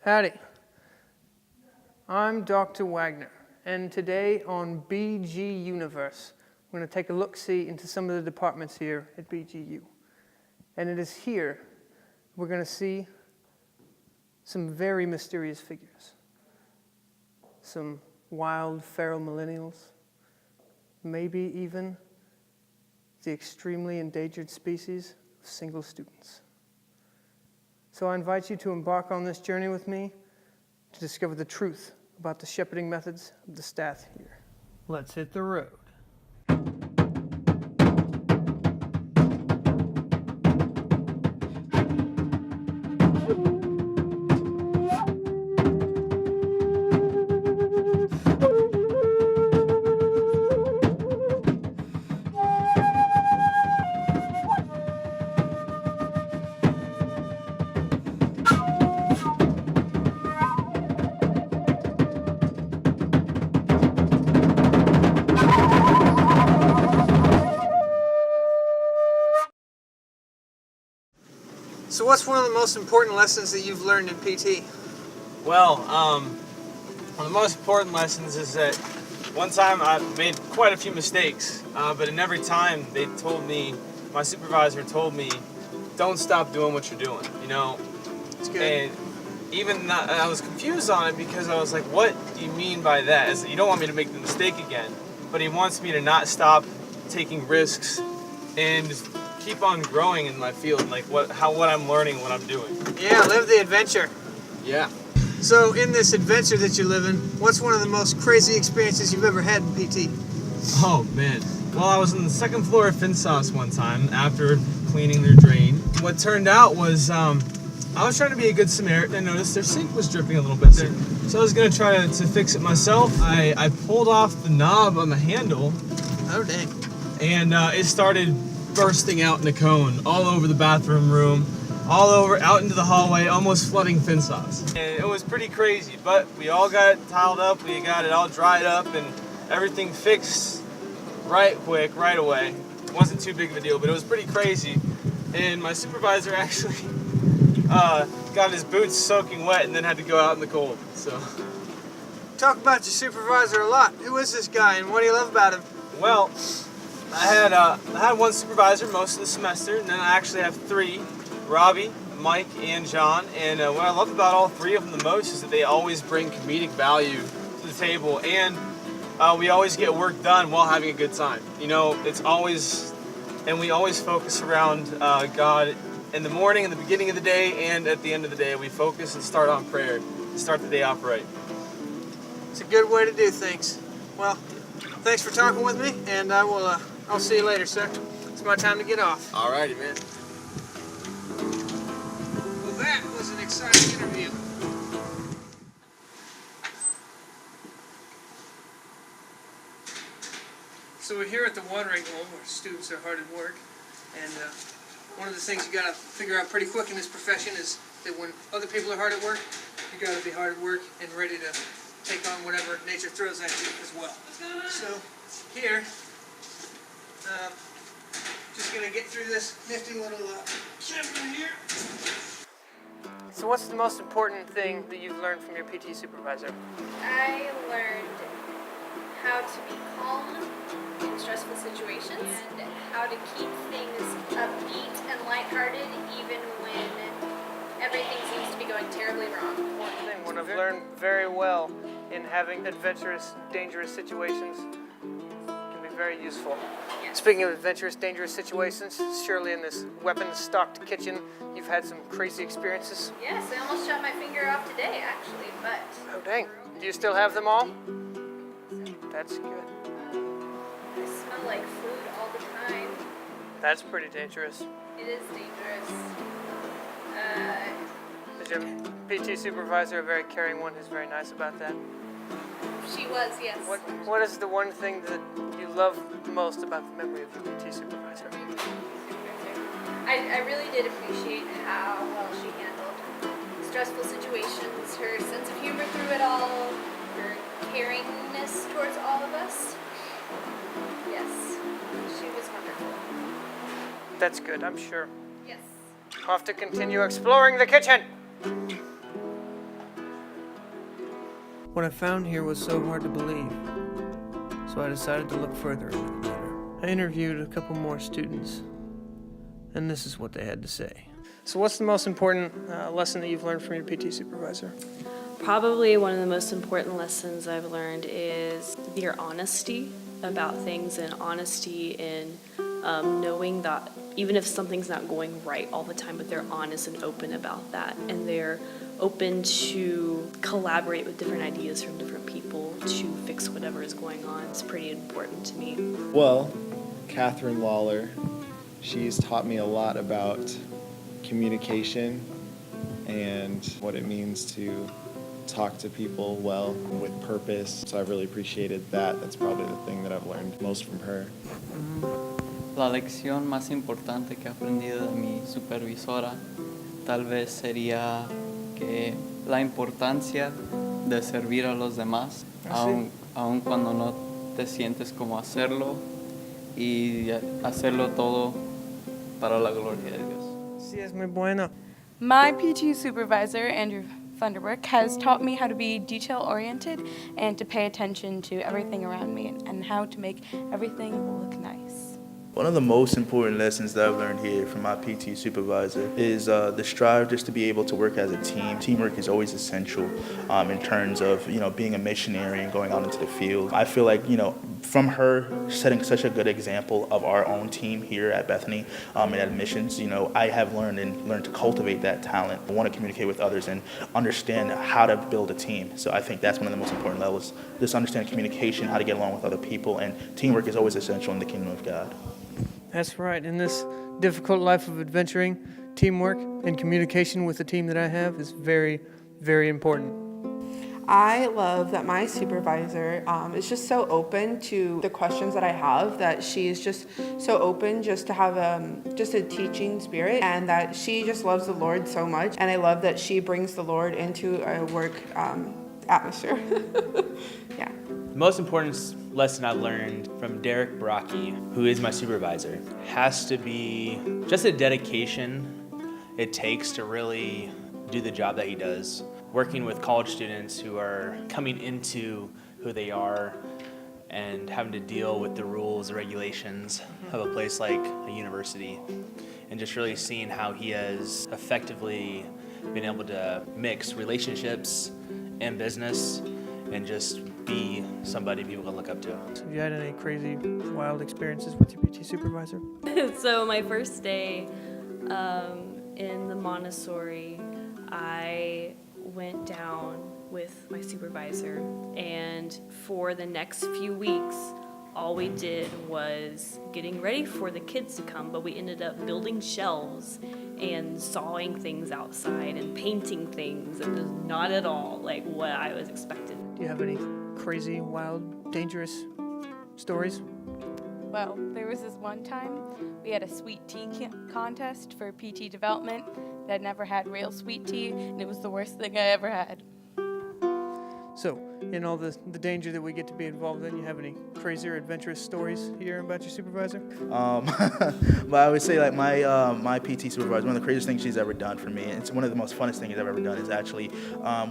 Howdy. I'm Dr. Wagner, and today on BGUniverse, we're going to take a look-see into some of the departments here at BGU. And it is here we're going to see some very mysterious figures. Some wild, feral millennials. Maybe even the extremely endangered species of single students. So I invite you to embark on this journey with me to discover the truth about the shepherding methods of the staff here. Let's hit the road. So what's one of the most important lessons that you've learned in PT? Well, one of the most important lessons is that one time I made quite a few mistakes, but in every time they told me, my supervisor told me, don't stop doing what you're doing, you know? It's good. And even that, I was confused on it because I was like, what do you mean by that? Is that you don't want me to make the mistake again, but he wants me to not stop taking risks and just keep on growing in my field, like what I'm learning, what I'm doing. Yeah, live the adventure. Yeah. So in this adventure that you're living, what's one of the most crazy experiences you've ever had in PT? Oh man. Well, I was on the second floor of Finsauce one time after cleaning their drain. What turned out was I was trying to be a good Samaritan. I noticed their sink was dripping a little bit there. So I was gonna try to fix it myself. I pulled off the knob on the handle. Oh dang. And it started bursting out in a cone all over the bathroom room, all over out into the hallway, almost flooding Finsauce. And it was pretty crazy, but we all got it tiled up, we got it all dried up, and everything fixed right quick, right away. It wasn't too big of a deal, but it was pretty crazy. And my supervisor actually got his boots soaking wet and then had to go out in the cold. So, Talk about your supervisor a lot. Who is this guy and what do you love about him? well, I had one supervisor most of the semester, and then I actually have three: Robbie, Mike, and John. And what I love about all three of them the most is that they always bring comedic value to the table, and we always get work done while having a good time. You know, it's always, and we always focus around God in the morning, in the beginning of the day, and at the end of the day. We focus and start on prayer to start the day off right. It's a good way to do things. Well, thanks for talking with me, and I'll see you later, sir. It's my time to get off. Alrighty, man. Well, that was an exciting interview. So we're here at the watering hole where students are hard at work, and one of the things you got to figure out pretty quick in this profession is that when other people are hard at work, you got to be hard at work and ready to take on whatever nature throws at you as well. So here, just gonna get through this nifty little chapter here. So what's the most important thing that you've learned from your PT supervisor? I learned how to be calm in stressful situations and how to keep things upbeat and lighthearted even when everything seems to be going terribly wrong. One thing, what I've learned very well in having adventurous, dangerous situations can be very useful. Yes. Speaking of adventurous, dangerous situations, surely in this weapon-stocked kitchen, you've had some crazy experiences. Yes, I almost shot my finger off today, actually, but... Oh, dang. Do you still have them all? That's good. I smell like food all the time. That's pretty dangerous. It is dangerous. Is your PT supervisor a very caring one who's very nice about that? She was, yes. What is the one thing that you love most about the memory of your PT supervisor? I really did appreciate how well she handled stressful situations, her sense of humor through it all, her caringness towards all of us. Yes, she was wonderful. That's good, I'm sure. Yes. Off to continue exploring the kitchen. What I found here was so hard to believe, so I decided to look further into the matter. I interviewed a couple more students, and this is what they had to say. So what's the most important lesson that you've learned from your PT supervisor? Probably one of the most important lessons I've learned is their honesty about things, and honesty in knowing that even if something's not going right all the time, but they're honest and open about that, and they're open to collaborate with different ideas from different people to fix whatever is going on. It's pretty important to me. Well, Catherine Lawler, she's taught me a lot about communication and what it means to talk to people well with purpose. So I really appreciated that. That's probably the thing that I've learned most from her. La lección más importante que he aprendido de mi supervisora tal vez sería que la importancia de servir a los demás, aun cuando no te sientes como hacerlo, y hacerlo todo para la gloria de Dios. Sí, es muy buena. My PT supervisor, Andrew Funderburk, has taught me how to be detail-oriented and to pay attention to everything around me and how to make everything look nice. One of the most important lessons that I've learned here from my PT supervisor is the strive just to be able to work as a team. Teamwork is always essential in terms of, being a missionary and going out into the field. I feel like, from her setting such a good example of our own team here at Bethany and at Missions, I have learned to cultivate that talent. I want to communicate with others and understand how to build a team. So I think that's one of the most important levels. Just understand communication, how to get along with other people, and teamwork is always essential in the kingdom of God. That's right. In this difficult life of adventuring, teamwork and communication with the team that I have is very, very important. I love that my supervisor is just so open to the questions that I have, that she is just so open just to have just a teaching spirit, and that she just loves the Lord so much. And I love that she brings the Lord into a work atmosphere. Yeah. The most important lesson I learned from Derek Brocky, who is my supervisor, has to be just the dedication it takes to really do the job that he does. Working with college students who are coming into who they are and having to deal with the rules, the regulations of a place like a university, and just really seeing how he has effectively been able to mix relationships and business and just be somebody people can look up to. Have you had any crazy, wild experiences with your PT supervisor? So my first day in the Montessori, I went down with my supervisor, and for the next few weeks, all we did was getting ready for the kids to come, but we ended up building shelves and sawing things outside and painting things, and it was not at all like what I was expecting. Do you have any crazy, wild, dangerous stories? Well, there was this one time we had a sweet tea contest for PT development that I'd never had real sweet tea, and it was the worst thing I ever had. So, in all the danger that we get to be involved in, you have any crazy or adventurous stories here about your supervisor? But I would say, like, my PT supervisor, one of the craziest things she's ever done for me, and it's one of the most funnest things I've ever done, is actually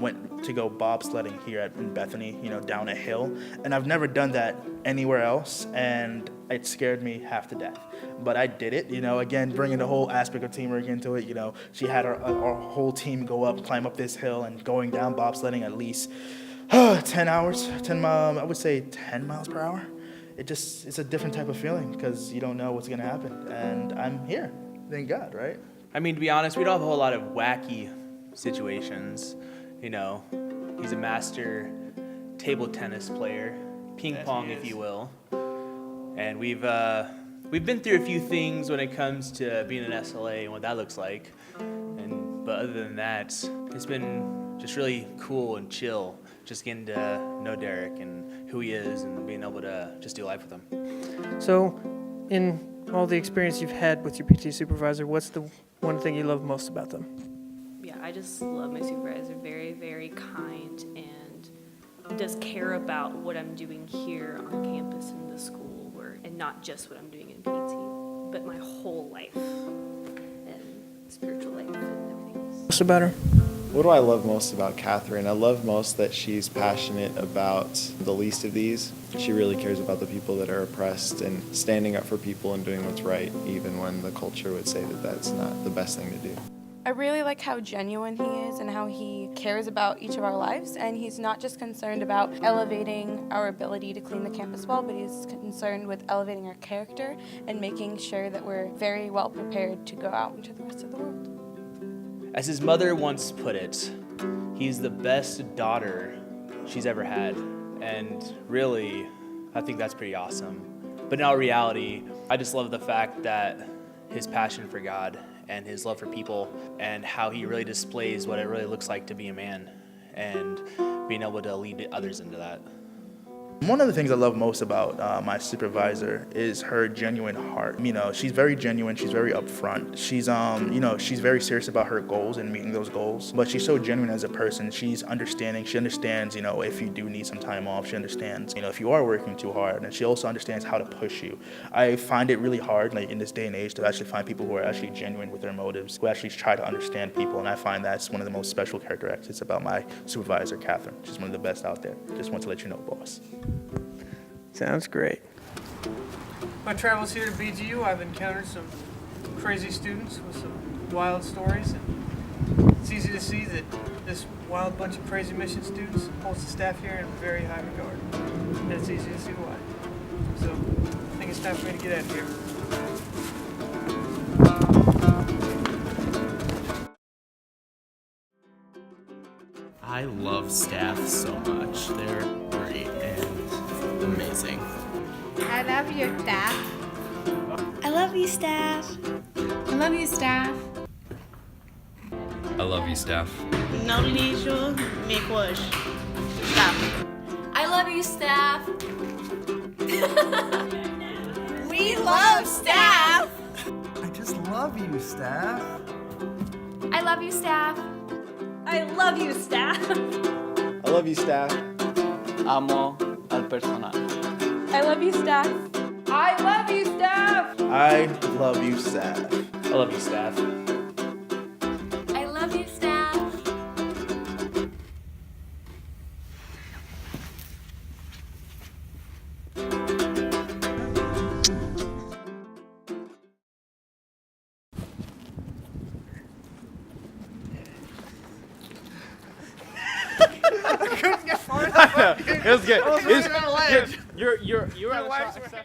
went to go bobsledding here in Bethany, down a hill. And I've never done that anywhere else, and it scared me half to death. But I did it, again, bringing the whole aspect of teamwork into it. She had our whole team climb up this hill, and going down bobsledding at least 10 hours, I would say 10 miles per hour. It's a different type of feeling because you don't know what's going to happen. And I'm here, thank God, right? I mean, to be honest, we don't have a whole lot of wacky situations. He's a master table tennis player, ping pong, if you will. And we've been through a few things when it comes to being an SLA and what that looks like. But other than that, it's been just really cool and chill, just getting to know Derek and who he is and being able to just do life with him. So, in all the experience you've had with your PT supervisor, what's the one thing you love most about them? Yeah, I just love my supervisor. Very, very kind, and does care about what I'm doing here on campus in the school, and not just what I'm doing in PT, but my whole life and spiritual life and everything else. What's about her? What do I love most about Catherine? I love most that she's passionate about the least of these. She really cares about the people that are oppressed and standing up for people and doing what's right, even when the culture would say that that's not the best thing to do. I really like how genuine he is and how he cares about each of our lives, and he's not just concerned about elevating our ability to clean the campus well, but he's concerned with elevating our character and making sure that we're very well prepared to go out into the rest of the world. As his mother once put it, he's the best daughter she's ever had. And really, I think that's pretty awesome. But in all reality, I just love the fact that his passion for God and his love for people and how he really displays what it really looks like to be a man and being able to lead others into that. One of the things I love most about my supervisor is her genuine heart. You know, she's very genuine, she's very upfront. She's, you know, she's very serious about her goals and meeting those goals, but she's so genuine as a person. She's understanding, she understands, you know, if you do need some time off, she understands, you know, if you are working too hard, and she also understands how to push you. I find it really hard, like in this day and age, to actually find people who are actually genuine with their motives, who actually try to understand people, and I find that's one of the most special characteristics about my supervisor, Catherine. She's one of the best out there. Just want to let you know, boss. Sounds great. My travels here to BGU, I've encountered some crazy students with some wild stories, and it's easy to see that this wild bunch of crazy mission students holds the staff here in very high regard, and it's easy to see why. So I think it's time for me to get out of here. I love staff so much. They're great and amazing. I love your staff. I love you, staff. I love you, staff. I love you, staff. No lixo, me push. Stop. I love you, staff. We love staff. I just love you, staff. I love you, staff. I love you, staff. I love you, staff. Amo al personal. I love you, staff. I love you, staff. I love you, staff. I love you, staff. I love you, staff. It was good. You're on the